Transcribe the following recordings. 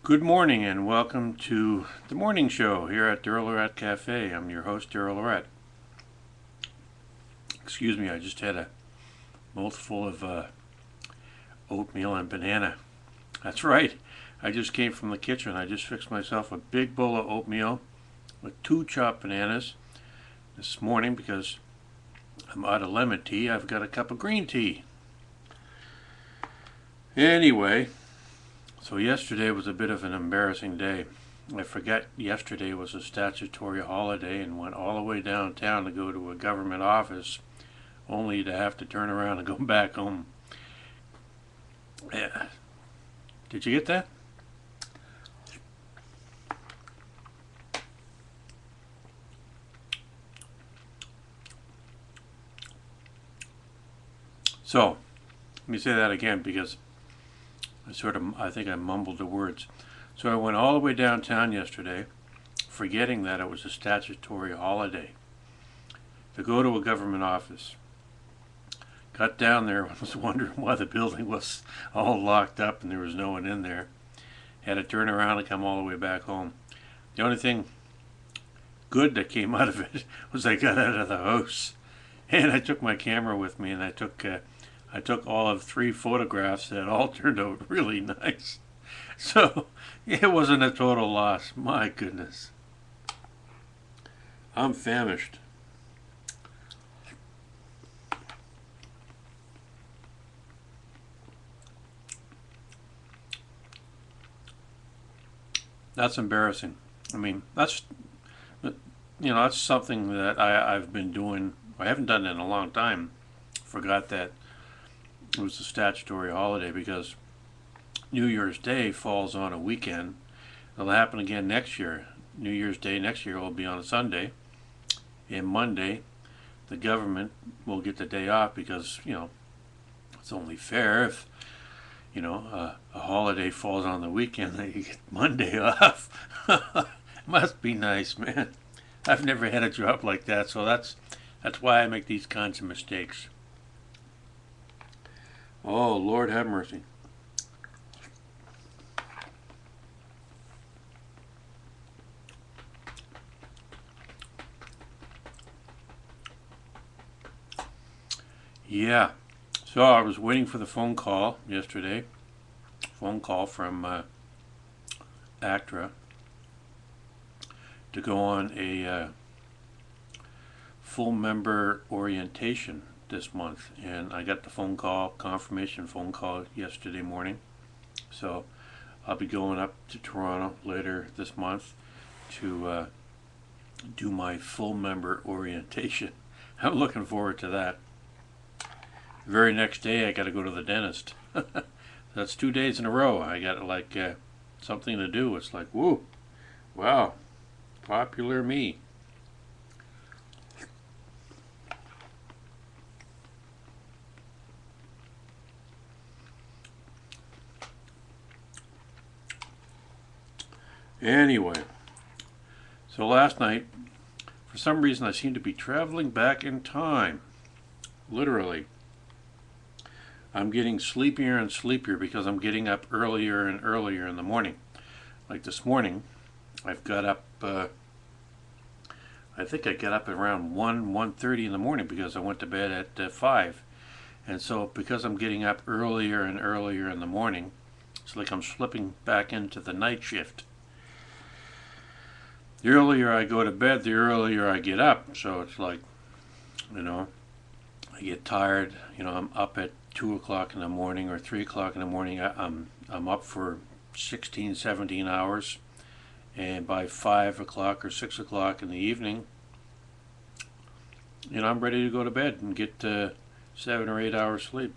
Good morning and welcome to the morning show here at daryllorette Cafe. I'm your host, Daryllorette. Excuse me, I just had a mouthful of oatmeal and banana. That's right, I just came from the kitchen. I just fixed myself a big bowl of oatmeal with 2 chopped bananas. This morning, because I'm out of lemon tea, I've got a cup of green tea. Anyway, so yesterday was a bit of an embarrassing day. I forgot yesterday was a statutory holiday and went all the way downtown to go to a government office only to have to turn around and go back home. Yeah. Did you get that? So, let me say that again because I think I mumbled the words. So I went all the way downtown yesterday, forgetting that it was a statutory holiday, to go to a government office. Got down there and was wondering why the building was all locked up and there was no one in there. Had to turn around and come all the way back home. The only thing good that came out of it was I got out of the house. And I took my camera with me and I took all of 3 photographs that all turned out really nice. So it wasn't a total loss. My goodness. I'm famished. That's embarrassing. I mean, that's something that I've been doing. I haven't done it in a long time. Forgot that it was a statutory holiday because New Year's Day falls on a weekend. It'll happen again next year. New Year's Day next year will be on a Sunday. And Monday, the government will get the day off because, it's only fair if, a holiday falls on the weekend that you get Monday off. Must be nice, man. I've never had a job like that, so that's why I make these kinds of mistakes. Oh, Lord have mercy. Yeah, so I was waiting for the phone call yesterday. Phone call from ACTRA to go on a full member orientation this month, and I got the confirmation phone call yesterday morning. So I'll be going up to Toronto later this month to do my full member orientation. I'm looking forward to that. The very next day I got to go to the dentist. That's 2 days in a row. I got something to do. It's like, woo, wow, popular me. Anyway, so last night, for some reason I seem to be traveling back in time. Literally. I'm getting sleepier and sleepier because I'm getting up earlier and earlier in the morning. Like this morning, I've got up, I think I got up at around 1:30 in the morning because I went to bed at 5. And so because I'm getting up earlier and earlier in the morning, it's like I'm slipping back into the night shift. The earlier I go to bed, the earlier I get up. So it's like, I get tired. I'm up at 2 o'clock in the morning or 3 o'clock in the morning. I'm up for 16, 17 hours. And by 5 o'clock or 6 o'clock in the evening, I'm ready to go to bed and get 7 or 8 hours sleep.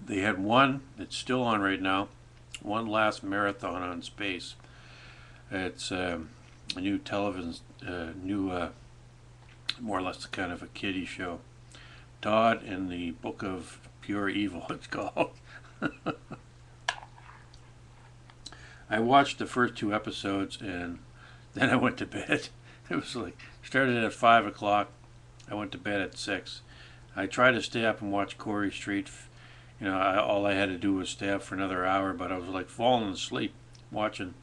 They had one that's still on right now, one last marathon on space. It's a new television, more or less kind of a kiddie show. Todd and the Book of Pure Evil, it's called. I watched the first 2 episodes and then I went to bed It was like, started at 5 o'clock. I went to bed at 6. I tried to stay up and watch Corey Street. You know, all I had to do was stay up for another hour, but I was like falling asleep watching.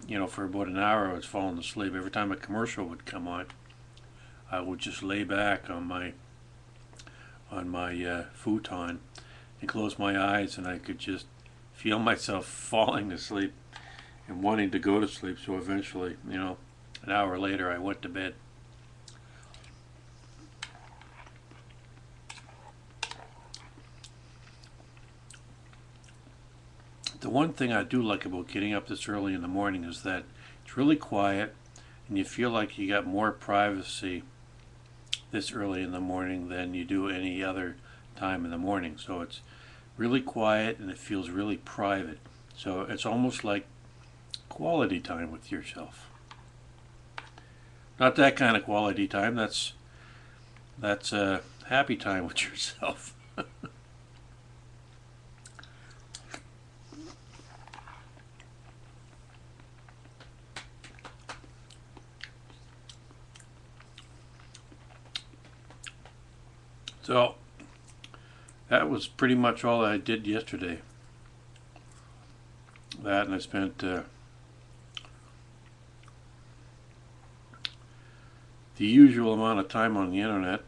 You know, for about an hour I was falling asleep. Every time a commercial would come on, I would just lay back on my futon and close my eyes, and I could just feel myself falling asleep and wanting to go to sleep. So eventually, you know, an hour later I went to bed. The one thing I do like about getting up this early in the morning is that it's really quiet and you feel like you got more privacy this early in the morning than you do any other time in the morning. So it's really quiet and it feels really private. So it's almost like quality time with yourself. Not that kind of quality time. That's happy time with yourself. So that was pretty much all I did yesterday. That, and I spent the usual amount of time on the internet.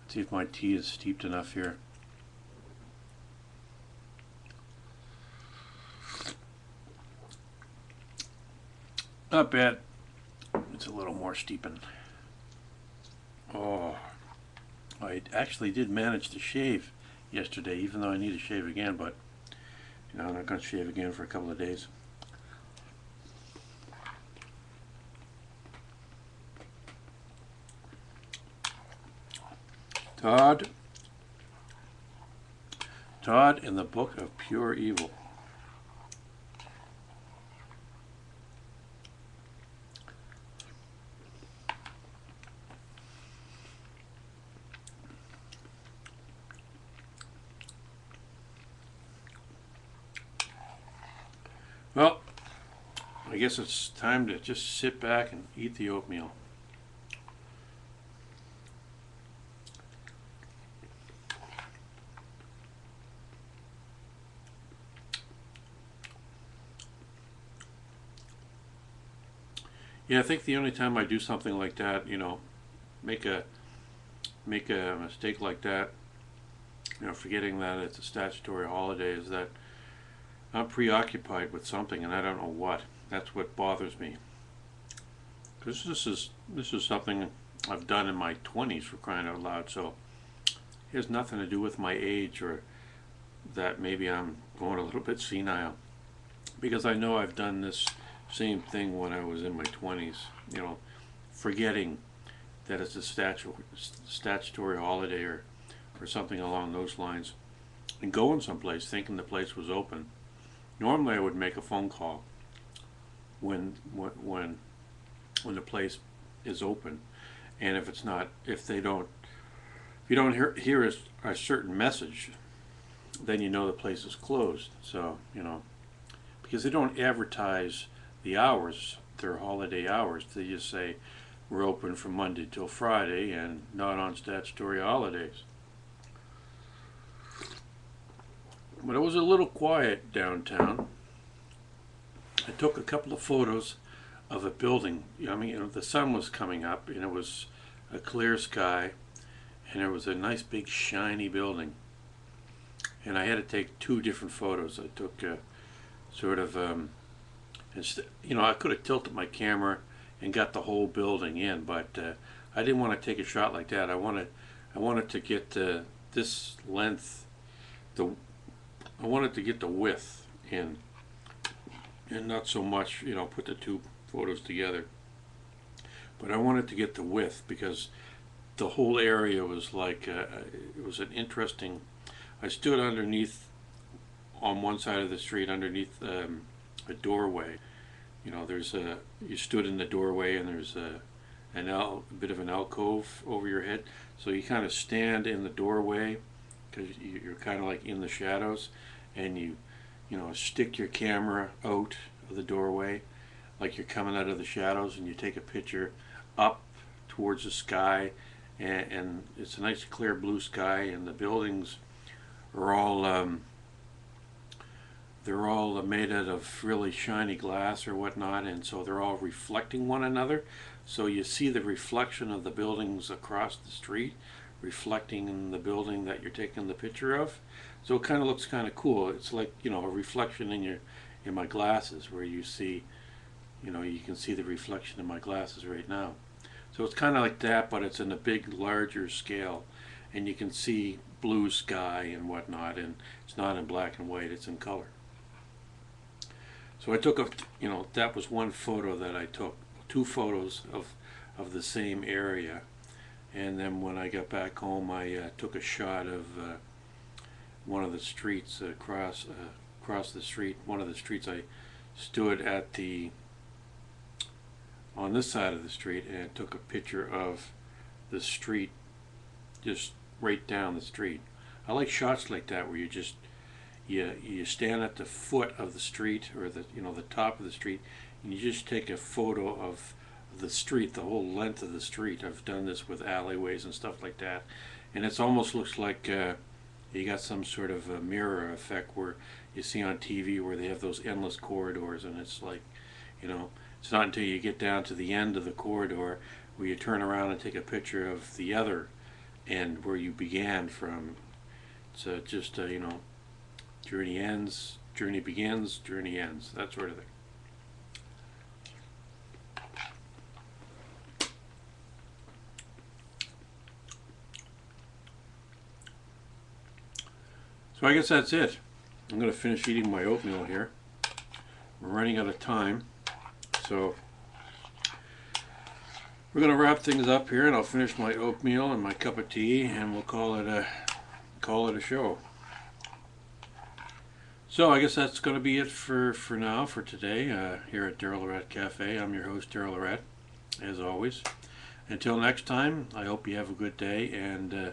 Let's see if my tea is steeped enough here. Not bad. It's a little more steeping. Oh, I actually did manage to shave yesterday, even though I need to shave again, but you know, I'm not going to shave again for a couple of days. Todd in the Book of Pure Evil. Well, I guess it's time to just sit back and eat the oatmeal. Yeah, I think the only time I do something like that, you know, make a mistake like that, you know, forgetting that it's a statutory holiday, is that I'm preoccupied with something and I don't know what. That's what bothers me. Because this is something I've done in my 20s, for crying out loud. So it has nothing to do with my age or that maybe I'm going a little bit senile. Because I know I've done this same thing when I was in my 20s. You know, forgetting that it's a statutory holiday or something along those lines, and going someplace thinking the place was open. Normally I would make a phone call when the place is open, and if you don't hear a certain message, then you know the place is closed. So, you know, because they don't advertise the hours, their holiday hours. They just say we're open from Monday till Friday and not on statutory holidays. But it was a little quiet downtown. I took a couple of photos of a building. I mean, you know, the sun was coming up and it was a clear sky and there was a nice big shiny building. And I had to take two different photos. I took sort of, you know, I could have tilted my camera and got the whole building in, but I didn't want to take a shot like that. I wanted to get this length, I wanted to get the width in, and not so much, you know, put the two photos together. But I wanted to get the width because the whole area was like, it was an interesting, I stood underneath, on one side of the street, underneath a doorway. You know, you stood in the doorway and there's a bit of an alcove over your head. So you kind of stand in the doorway because you're kind of like in the shadows, and you know, stick your camera out of the doorway like you're coming out of the shadows, and you take a picture up towards the sky, and it's a nice clear blue sky, and the buildings are all they're all made out of really shiny glass or whatnot, and so they're all reflecting one another. So you see the reflection of the buildings across the street reflecting in the building that you're taking the picture of. So it kind of looks kind of cool. It's like, you know, a reflection in my glasses, where you see, you know, you can see the reflection in my glasses right now. So it's kind of like that, but it's in a big, larger scale, and you can see blue sky and whatnot, and it's not in black and white, it's in color. So I took you know, that was one photo that I took, two photos of the same area, and then when I got back home, I took a shot of one of the streets across the street. One of the streets, I stood at on this side of the street and took a picture of the street, just right down the street. I like shots like that, where you stand at the foot of the street, or the, you know, the top of the street, and you just take a photo of the street, the whole length of the street. I've done this with alleyways and stuff like that, and it almost looks like you got some sort of a mirror effect, where you see on TV where they have those endless corridors, and it's like, you know, it's not until you get down to the end of the corridor where you turn around and take a picture of the other end where you began from. So just you know, journey ends, journey begins, journey ends, that sort of thing. So I guess that's it. I'm going to finish eating my oatmeal here. We're running out of time, so we're going to wrap things up here, and I'll finish my oatmeal and my cup of tea, and we'll call it a show. So I guess that's going to be it for now, for today, here at DarylLorette Cafe. I'm your host, daryllorette, as always. Until next time, I hope you have a good day, and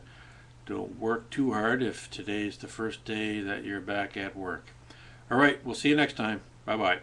don't work too hard if today's the first day that you're back at work. All right, we'll see you next time. Bye-bye.